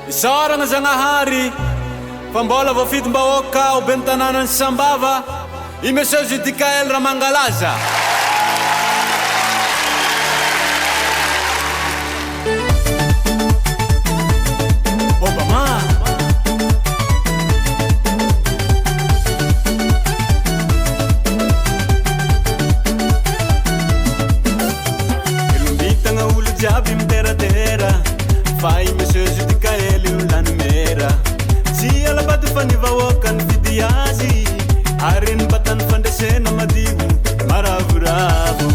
Isarana Zanahary fa mbola voafitim-bahoaka ao ben'ny tanànany Sambava i Monsieur Judikael Ramangalaza. Obama ilumbitagna olo jiaby miteratera fa i Monsieur Judikael io lany mera tsy alabady fa ny vahoaka ny vidy azy ary ny batany fandresena madio maravoravo.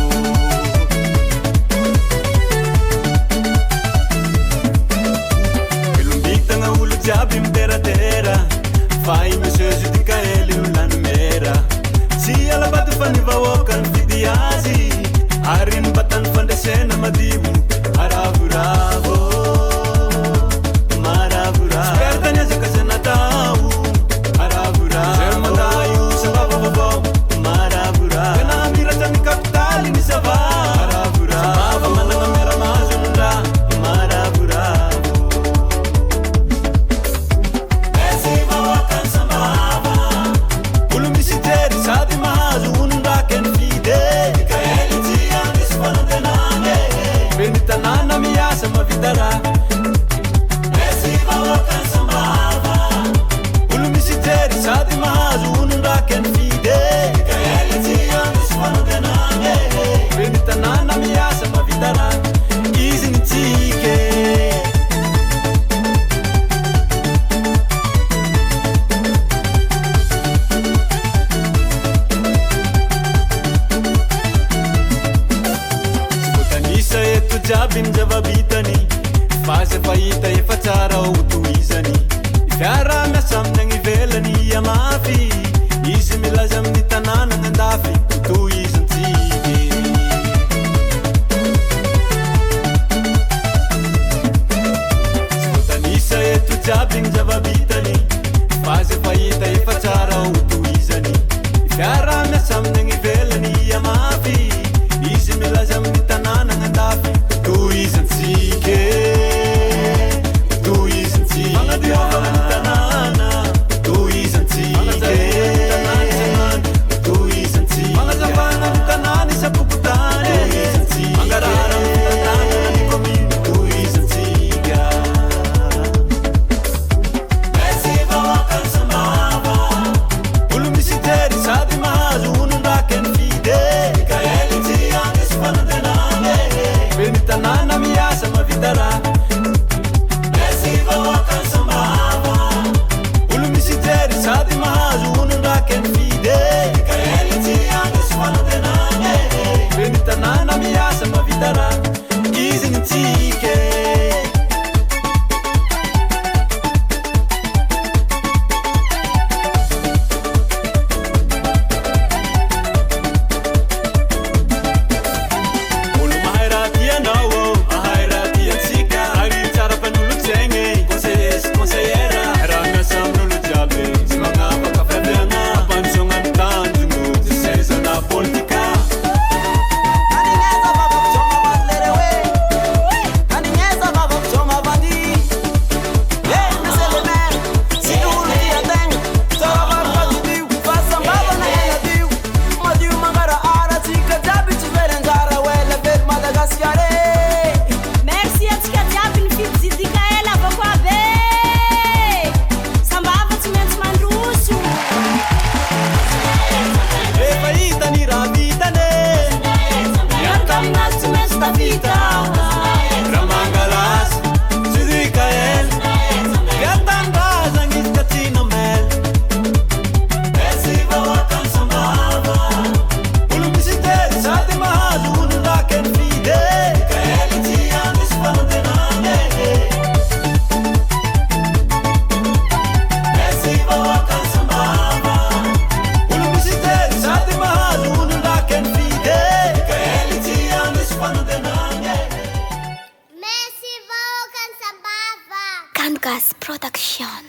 Ilumbitagna olo jiaby miteratera fa i Monsieur Judikael io lany mera tsy alabady fa ny vahoaka ny vidy azy ary ny batany fandresena madio maravoravo. Jiaby ny zava-bitany fa zay fahita efa tsara ho tohizany fiara miasa amin'ny agny ivelany amafy izy milaza amin'ny tanàna ny andafy ho tohizantsika. Tsy voatanisa eto jiaby ny zava-bitany fa zay fahita efa tsara ho tohizany fiara miasa amin'ny agny ivelany amafy izy milaza amin'ny tanàna ny andafy tohizantsika, tohizantsika magnadiovana ny tanàna, tohizantsika, tohizantsika magnazavana ny tanàna isapokotany, tohizantsika mangarara ny fitantanana ny kominy, tohizantsika. Mesy vahoaka ny Sambava olo misy tery sady mahazo onondraky ny fide Judikael tsy andesy fanantenana beny tanàna miasa mavita raha. Mesy vahoaka ny Sambava olo misy jery sady mahazo onondraky ny fide Judikael tsy andesy fanantenana beny tanàna miasa mavita raha izy ny tsike. Kangas Production.